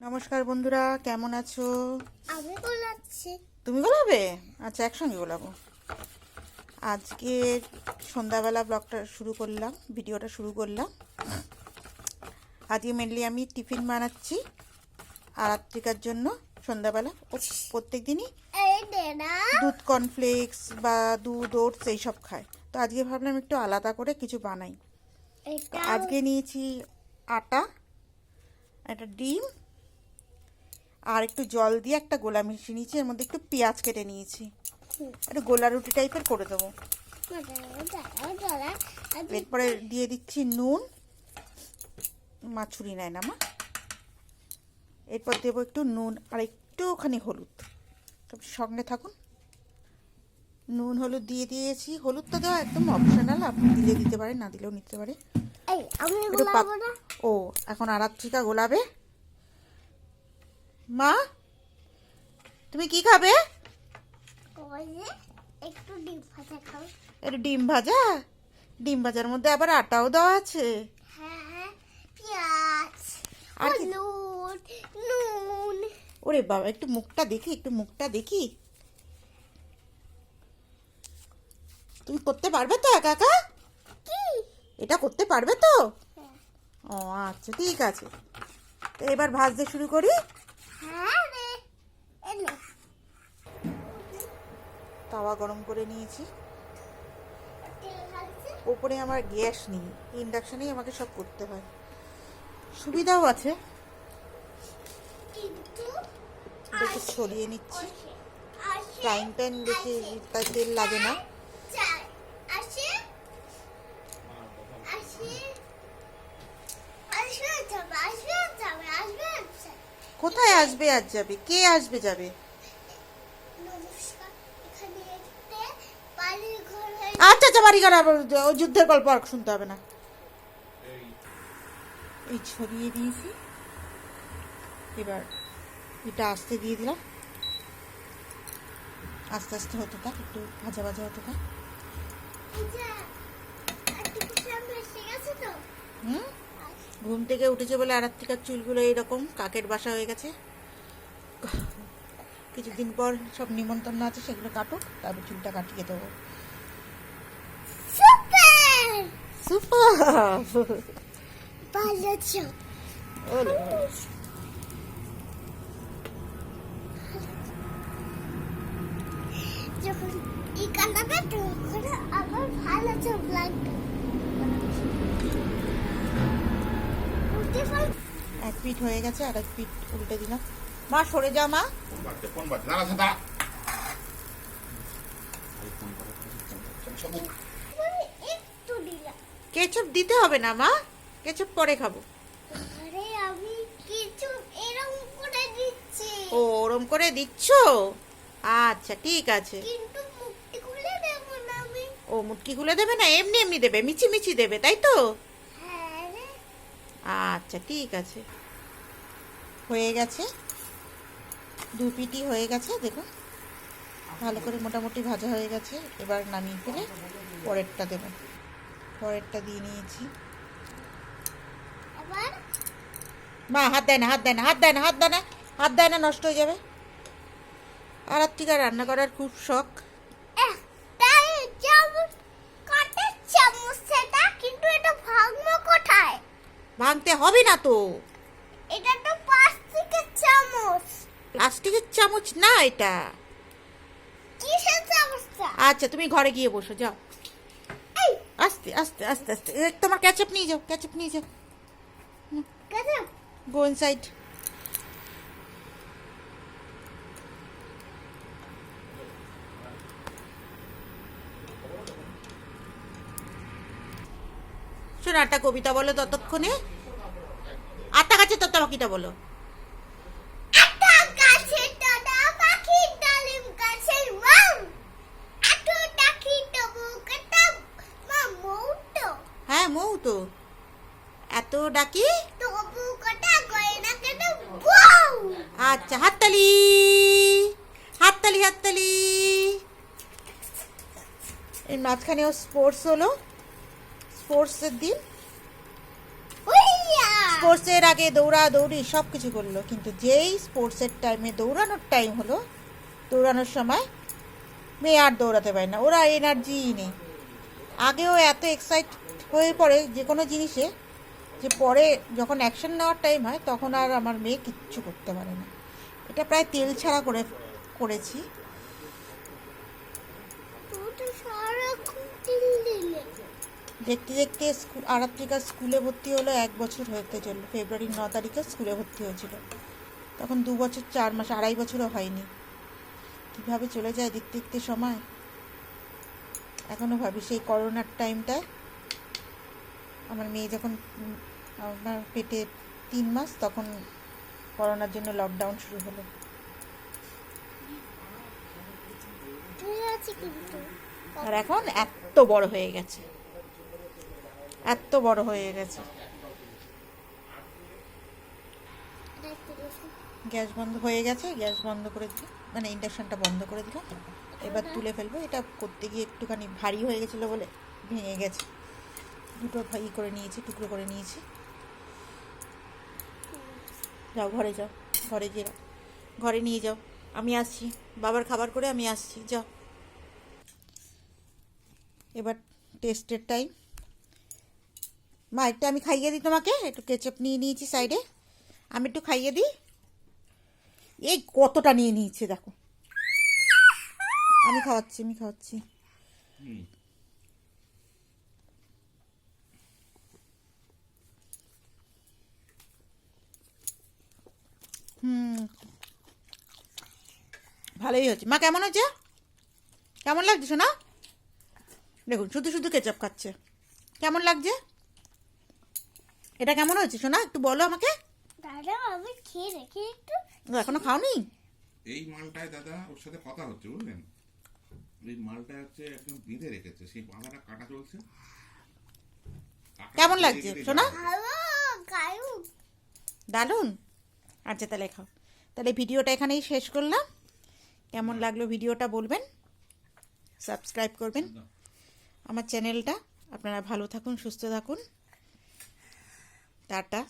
নমস্কার বন্ধুরা, কেমন আছো? আমি গোলাচ্ছি। তুমি গোলাবে? আচ্ছা, একসঙ্গে গোলাবো। আজকে সন্ধ্যাবেলা ব্লগটা শুরু করলাম, ভিডিওটা শুরু করলাম। আজকে মেনলি আমি টিফিন বানাচ্ছি আরাত্রিকার জন্য। সন্ধ্যাবেলা প্রত্যেক দিনই দুধ কর্নফ্লেক্স বা দুধ ওটস এইসব খায়, তো আজকে ভাবলাম একটু আলাদা করে কিছু বানাই। আজকে নিয়েছি আটা, একটা ডিম আর একটু জল দিয়ে একটা গোলা মিশিয়ে নিয়েছি। এর মধ্যে একটু পেঁয়াজ কেটে নিয়েছি, একটু গোলা রুটি টাইপের করে দেবো। এরপরে দিয়ে দিচ্ছি নুন, মা ছুরি নেয় না মা। এরপর দেবো একটু নুন আর একটুখানি হলুদ, সঙ্গে থাকুন। নুন হলুদ দিয়ে দিয়েছি। হলুদটা দেওয়া একদম অপশনাল, আপনি দিলে দিতে পারেন, না দিলেও নিতে পারে। ও এখন আরাত্রিকা গোলাবে। মা তুমি কি খাবে? একটু ডিম ভাজা খাও। এটা ডিম ভাজা? ডিম ভাজার মধ্যে আবার আটাও দেওয়া আছে? হ্যাঁ, পেঁয়াজ, হলুদ, নুন। ওরে বাবা, একটু মুখটা দেখি, একটু মুখটা দেখি। তুমি করতে পারবে তো একা একা? কি এটা করতে পারবে তো? হ্যাঁ। ও আচ্ছা, ঠিক আছে। তো এবার ভাজতে শুরু করি। হ্যাঁ রে, এনে তাওয়া গরম করে নিয়েছি। তেল ঢালছি। ওপরে আমার গ্যাস নেই, ইন্ডাকশনেই আমাকে সব করতে হয়। সুবিধাও আছে। কিন্তু দেখে ছড়িয়ে নিচ্ছি। আসে ফ্রাইং প্যান বেশি তাই তেল লাগে না। আসে আসে আসবে যাবে, আসবে যাবে, আসবে যাবে। কোথায় আসবে আর যাবে? কে আসবে যাবে? নমস্কার, এখানে একটা বাড়ির ঘর হয়ে আচ্ছা আচ্ছা, বাড়ি ঘর আবার যুদ্ধের গল্প আর শুনতে হবে না। এই ছড়িয়ে দিয়েছি। এবার এটা আস্তে দিয়ে দিলাম। আস্তে আস্তে হতে থাক, একটু ভাজা ভাজা হতে থাক। এই যে একটু কুচাম এসে গেছে তো। হুম, ঘুম থেকে উঠেছে বলে আরাত্রিকার চুলগুলো এইরকম কাকের বাসা হয়ে গেছে। কিছুদিন পর সব নিমন্ত্রণ আছে, সেগুলো কাটুক, তারপর চুলটা কাটিয়ে দেবো। Super super! ভালো ছো। যখন এই কান্নাটা তখন আবার ভালো চোখ লাগবে। উঠতে পার। এক পিঠ হয়ে গেছে, আর এক পিঠ উল্টে দিলাম। মা সরে যা মা। একটু দিলাম। কেচাপ দিতে হবে না মা, কেচাপ পরে খাবো। আরে আমি কিছু এরকম করে দিচ্ছি। ও ওরম করে দিচ্ছ? আচ্ছা ঠিক আছে। কিন্তু মুখটি খুলে দেবো না আমি। ও মুটকি খুলে দেবে না, এমনি এমনি দেবে, মিচি মিচি দেবে, তাই তো? হ্যাঁ রে। আচ্ছা ঠিক আছে। হয়ে গেছে, দু পিঠই হয়ে গেছে, দেখো ভালো করে মোটামুটি ভাজা হয়ে গেছে। এবার নামিয়ে ফেলে পরেরটা দেবো। পরেরটা দিয়ে নিয়েছি। এবার মা হাত দেয় না, হাত দেয় না, হাত দেয় না, হাত দেয় না, হাত দেয় না, নষ্ট হয়ে যাবে। আর ঠিক আর রান্না করার খুব শখ। তাই চামচ, কাঠের চামচ সেটা, কিন্তু এটা ভাঙবো কোথায়? ভাঙতে হবে না তো। এটা তো প্লাস্টিকের চামচ। প্লাস্টিকের চামচ না এটা। কিসের চামচটা? আচ্ছা তুমি ঘরে গিয়ে বসো, যাও। এই আস্তে আস্তে আস্তে আস্তে, তোমার ক্যাচআপ নিয়ে যাও, ক্যাচআপ নিয়ে যাও। কেন? গো ইনসাইড। শোনো, একটা কবিতা বলো ততক্ষণে। আটটা গাছে তোতা পাখিটা বলো। একটা গাছে তোতা পাখি ডালিম গাছের মাম। এত ডাকি তবু কেতাম মা মৌটো। হ্যাঁ মৌ তো। এত ডাকি তবু কটা গয়না কেন বউ। আচ্ছা, হাততালি হাততালি হাততালি। এর মাঝখানেও স্পোর্টস হলো, স্পোর্টসের দিন। উইয়া স্পোর্টসের আগে দৌড়াদৌড়ি সব কিছু করলো, কিন্তু যেই স্পোর্টসের টাইমে দৌড়ানোর টাইম হলো, দৌড়ানোর সময় মেয়ে আর দৌড়াতে পারে না, ওরা এনার্জিই নেই। আগেও এত এক্সাইট হয়ে পড়ে যে কোনো জিনিসে, যে পরে যখন অ্যাকশন নেওয়ার টাইম হয় তখন আর আমার মেয়ে কিচ্ছু করতে পারে না। এটা প্রায় তেল ছাড়া করেছি। তো সারাক্ষণ তিল দিলে দেখতে দেখতে আরাত্রিকা স্কুলে ভর্তি হলো, 1 বছর হতে চললো। ফেব্রুয়ারির 9 তারিখে স্কুলে ভর্তি হয়েছিল, তখন 2 বছর 4 মাস, 2.5 বছরও হয়নি। কীভাবে চলে যায় দেখতে দেখতে সময়। এখনও ভাবি সেই করোনার টাইমটায় আমার মেয়ে যখন আমার পেটে 3 মাস, তখন করোনার জন্য লকডাউন শুরু হলো। ঠিক আছে কিন্তু আর এখন এত বড় হয়ে গেছে, এত বড় হয়ে গেছে। গ্যাস বন্ধ হয়ে গেছে, গ্যাস বন্ধ করে দিলাম, মানে ইন্ডাকশনটা বন্ধ করে দিলাম। এবার তুলে ফেলবো। এটা করতে গিয়ে একটুখানি ভারী হয়ে গেছিলো বলে ভেঙে গেছে। দুটো করে নিয়েছি, টুকরো করে নিয়েছি। যাও ঘরে যাও, ঘরে গিয়ে ঘরে নিয়ে যাও, আমি আসছি। বাবার খাবার করে আমি আসছি, যাও। এবার টেস্টের টাইম। মা একটা আমি খাইয়ে দিই তোমাকে, একটু কেচাপ নিয়ে নিয়েছি সাইডে, আমি একটু খাইয়ে দিই। এই কতটা নিয়ে নিয়েছে দেখো, আমি খাওয়াচ্ছি। ভালোই হচ্ছে। মা কেমন হচ্ছে? কেমন লাগছে শোনা? দেখুন শুধু শুধু কেচাপ খাচ্ছে, কেমন লাগছে? এটা কেমন হয়েছে শোনা, একটু বলো আমাকে। দাদা আমি খেয়ে রেখে একটু। এখনো খাওনি? এই মালটায় দাদা ওর সাথে কথা হচ্ছে, বুঝলেন? ওই মালটা হচ্ছে একদম বেঁধে রেখেছে, সেই বাঁধাটা কাটা চলছে। কেমন লাগছে শোনা? ভালো গায়ু দারুণ। আচ্ছা তাহলে খাও। তাহলে ভিডিওটা এখানেই শেষ করলাম। কেমন লাগলো ভিডিওটা বলবেন, সাবস্ক্রাইব করবেন আমার চ্যানেলটা। আপনারা ভালো থাকুন, সুস্থ থাকুন। টাটা।